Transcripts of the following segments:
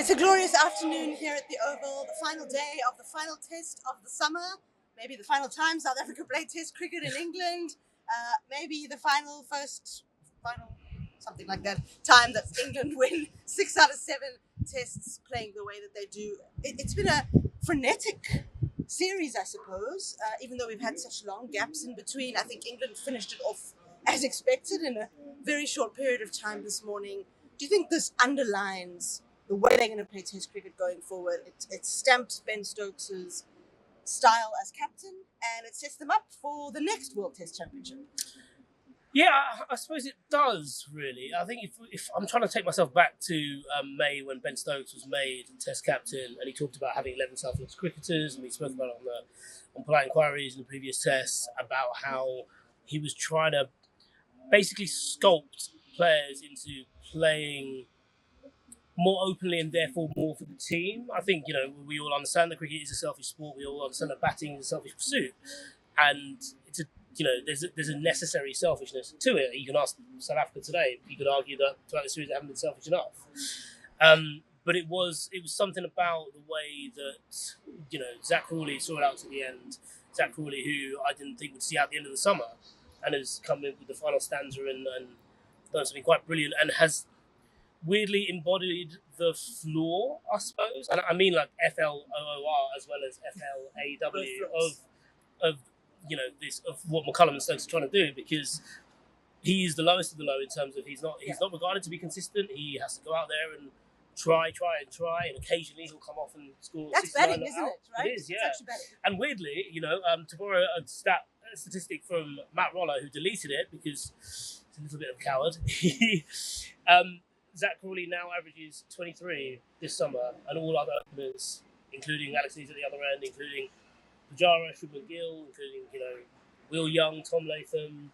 It's a glorious afternoon here at the Oval, the final day of the final test of the summer, maybe the final time South Africa played test cricket in England, maybe the final, something like that, time that England win 6 out of 7 tests playing the way that they do. It's been a frenetic series, I suppose, even though we've had such long gaps in between. I think England finished it off as expected in a very short period of time this morning. Do you think this underlines the way they're going to play Test cricket going forward? It stamps Ben Stokes' style as captain, and it sets them up for the next World Test Championship. Yeah, I suppose it does, really. I think if I'm trying to take myself back to May when Ben Stokes was made Test captain, and he talked about having 11 South African cricketers, and we spoke about it on polite inquiries in the previous tests about how he was trying to basically sculpt players into playing more openly and therefore more for the team. I think, we all understand that cricket is a selfish sport. We all understand that batting is a selfish pursuit. And it's there's a necessary selfishness to it. You can ask South Africa today. You could argue that throughout the series they haven't been selfish enough. But it was something about the way that, Zach Crawley saw it out to the end. Zach Crawley, who I didn't think would see out the end of the summer, and has come in with the final stanza and done something quite brilliant, and has weirdly embodied the floor, I suppose. And I mean like FLOOR as well as FLAW of what McCullum and Stokes are trying to do, because he is the lowest of the low in terms of he's not regarded to be consistent. He has to go out there and try, and occasionally he'll come off and score. That's batting, isn't it? Right? It is, yeah. It's actually batting. And weirdly, to borrow a statistic from Matt Rollo, who deleted it because he's a little bit of a coward. Zach Crawley now averages 23 this summer, and all other openers, including Alex Lees at the other end, including Pujara, Shubman Gill, including Will Young, Tom Latham,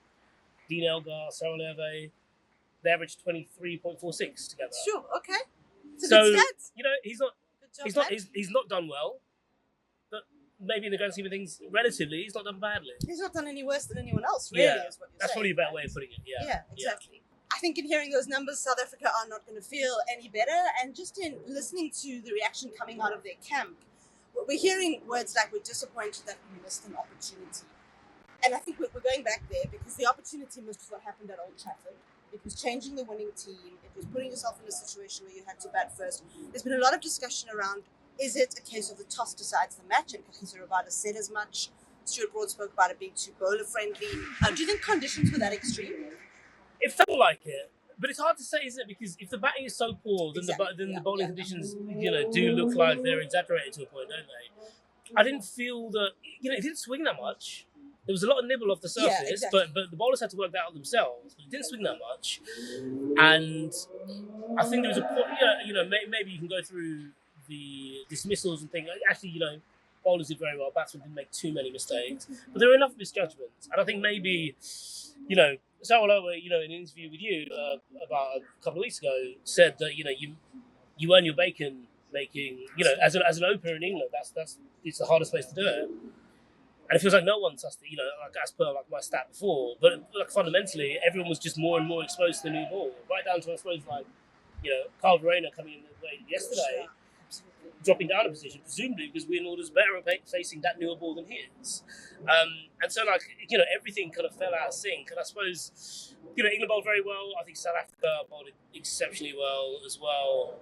Dean Elgar, Cyril Hervé, they average 23.46 together. Sure, okay. So good stats. He's not done well, but maybe in the grand scheme of things, relatively, he's not done badly. He's not done any worse than anyone else, really, is what you're that's saying. probably a better way of putting it. Yeah, exactly. Yeah. I think in hearing those numbers, South Africa are not going to feel any better. And just in listening to the reaction coming out of their camp, we're hearing words like, we're disappointed that we missed an opportunity. And I think we're going back there because the opportunity missed what happened at Old Trafford. It was changing the winning team. It was putting yourself in a situation where you had to bat first. There's been a lot of discussion around, is it a case of the toss decides the match? And Kagiso Rabada said as much. Stuart Broad spoke about it being too bowler-friendly. Do you think conditions were that extreme? It felt like it, but it's hard to say, isn't it? Because if the batting is so poor, then the bowling conditions, do look like they're exaggerated to a point, don't they? I didn't feel that, it didn't swing that much. There was a lot of nibble off the surface, but the bowlers had to work that out themselves. But it didn't swing that much, and I think there was a point. Maybe you can go through the dismissals and think. Actually, bowlers did very well. Batsmen didn't make too many mistakes, but there were enough misjudgments, and I think maybe, Sarah Lowe, in an interview with you about a couple of weeks ago, said that you earn your bacon making as an opener in England. It's the hardest place to do it. And it feels like no one trusted, as per my stat before, but fundamentally, everyone was just more and more exposed to the new ball, right down to, I suppose, Carl Verena coming in the way yesterday, dropping down a position, presumably because Wijnaldum's better at facing that newer ball than his. And so, everything kind of fell out of sync. And I suppose, England bowled very well. I think South Africa bowled exceptionally well as well.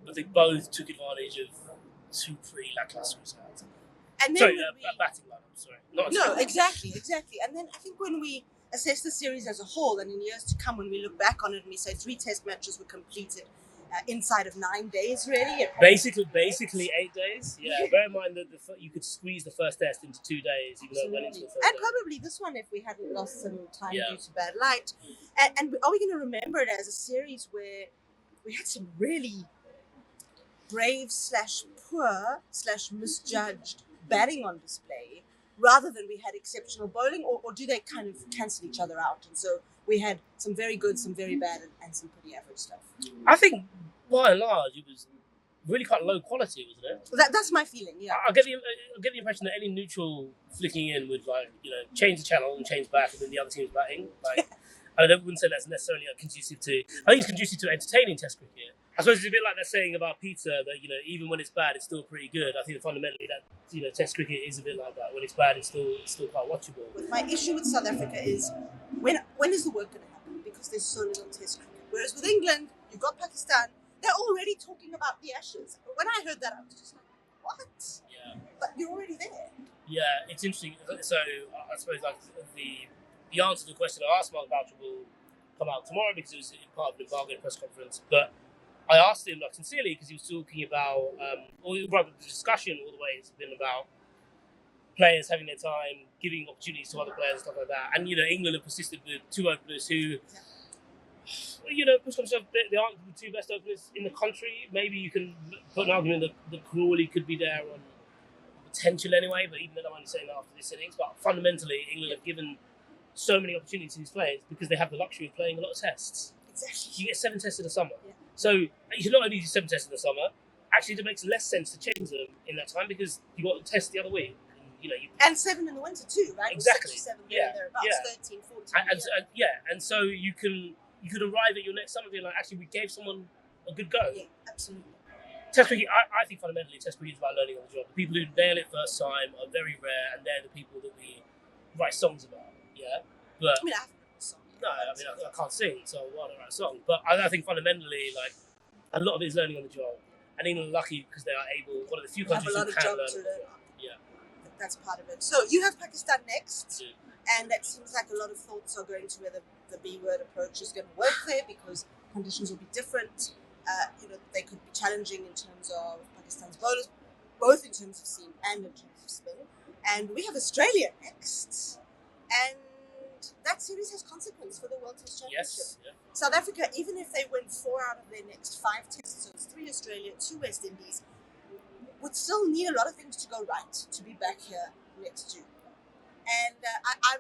But they both took advantage of two pretty lacklustre results. And then batting lineup, sorry. No, exactly. And then I think when we assess the series as a whole, and in years to come, when we look back on it and we say 3 test matches were completed inside of 9 days, really. Basically 8 days. Yeah, bear in mind that you could squeeze the first test into 2 days, even though it went into the third and day. probably this one if we hadn't lost some time due to bad light. And are we going to remember it as a series where we had some really brave / poor / misjudged batting on display, rather than we had exceptional bowling, or do they kind of cancel each other out? And so we had some very good, some very bad, and some pretty average stuff. I think, by and large, it was really quite low quality, wasn't it? That's my feeling, yeah. I get the impression that any neutral flicking in would, change the channel and change back, and then the other team's batting. I wouldn't say that's necessarily conducive to... I think it's conducive to entertaining Test cricket. I suppose it's a bit like that saying about pizza that, even when it's bad, it's still pretty good. I think fundamentally that, Test cricket is a bit like that. When it's bad, it's still quite watchable. My issue with South Africa is when is the work going to happen? Because there's so little Test cricket. Whereas with England, you've got Pakistan, they're already talking about the Ashes. When I heard that, I was just like, what? Yeah. But you're already there. Yeah, it's interesting. So I suppose like the answer to the question I asked Mark Boucher will come out tomorrow because it was part of the embargo press conference. But I asked him like sincerely because he was talking about, or rather the discussion all the way has been about players having their time, giving opportunities to other players and stuff like that. And England have persisted with two openers who, push themselves. They aren't the two best openers in the country. Maybe you can put an argument that Crawley could be there on potential anyway. But even though I'm only saying that after this innings, but fundamentally England have given so many opportunities to these players because they have the luxury of playing a lot of tests. Exactly. You get 7 tests in the summer. Yeah. So you should not only do 7 tests in the summer, actually it makes less sense to change them in that time because you got to test the other week. And 7 in the winter too, right? Exactly. 6 or 7 thereabouts, 13, 14. And so you could arrive at your next summer being like, actually, we gave someone a good go. Yeah, absolutely. Test cricket, I think fundamentally, Test cricket is about learning on the job. The people who nail it first time are very rare, and they're the people that we write songs about. Yeah, but I haven't written a song. I can't sing, so why not write a song? But I think fundamentally, like, a lot of it is learning on the job. And England are lucky because they are able, one of the few countries who can learn. Yeah, that's part of it. So you have Pakistan next, yeah. and it seems like a lot of thoughts are going to whether the B-word approach is going to work there because conditions will be different. They could be challenging in terms of Pakistan's bowlers, both in terms of seam and in terms of spin. And we have Australia next, and that series has consequence for the World Test Championship. Yes. Yeah. South Africa, even if they win 4 out of their next 5 tests, so it's 3 Australia, 2 West Indies, would still need a lot of things to go right to be back here next June. And I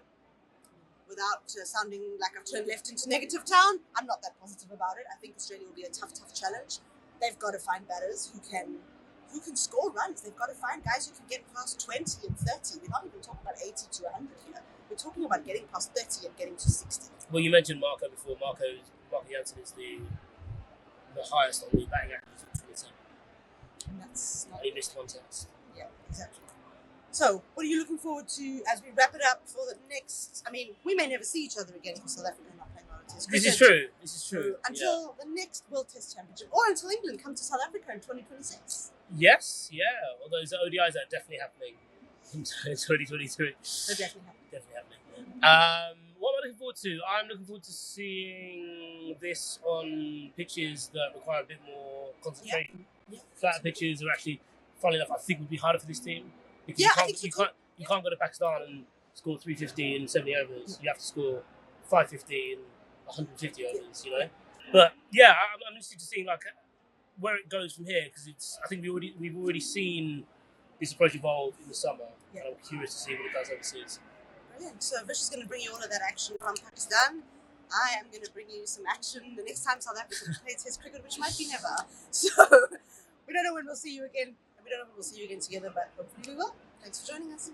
without sounding like I've turned left into negative town, I'm not that positive about it. I think Australia will be a tough challenge. They've got to find batters who can score runs. They've got to find guys who can get past 20 and 30. We're not even talking about 80 to 100 here. We're talking about getting past 30 and getting to 60. Well, you mentioned Marco before. Marco Jansen is the highest on the batting average of 27. And that's not... And he missed 1 test. Yeah, exactly. So, what are you looking forward to as we wrap it up for the next... I mean, we may never see each other again because South Africa are not playing World Test cricket. This is true. Until the next World Test Championship, or until England come to South Africa in 2026. Yes, yeah. All those ODIs are definitely happening in 2023. They're definitely happening. Definitely happening. What am I looking forward to? I'm looking forward to seeing this on pitches that require a bit more concentration. Yeah. Flatter pitches are actually, funnily enough, I think would be harder for this team. Because you can't go to Pakistan and score 350 in 70 overs. You have to score 550 in 150 overs, But yeah, I'm interested to see like where it goes from here because I think we've already seen this approach evolve in the summer. Yeah. And I'm curious to see what it does overseas. Brilliant. So Vish is going to bring you all of that action from Pakistan. I am going to bring you some action the next time South Africa plays Test cricket, which might be never. So we don't know when we'll see you again. We don't know when we'll see you again together, but hopefully we will. Thanks for joining us.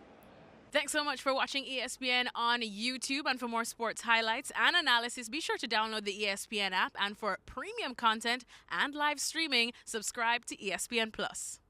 Thanks so much for watching ESPN on YouTube. And for more sports highlights and analysis, be sure to download the ESPN app. And for premium content and live streaming, subscribe to ESPN Plus.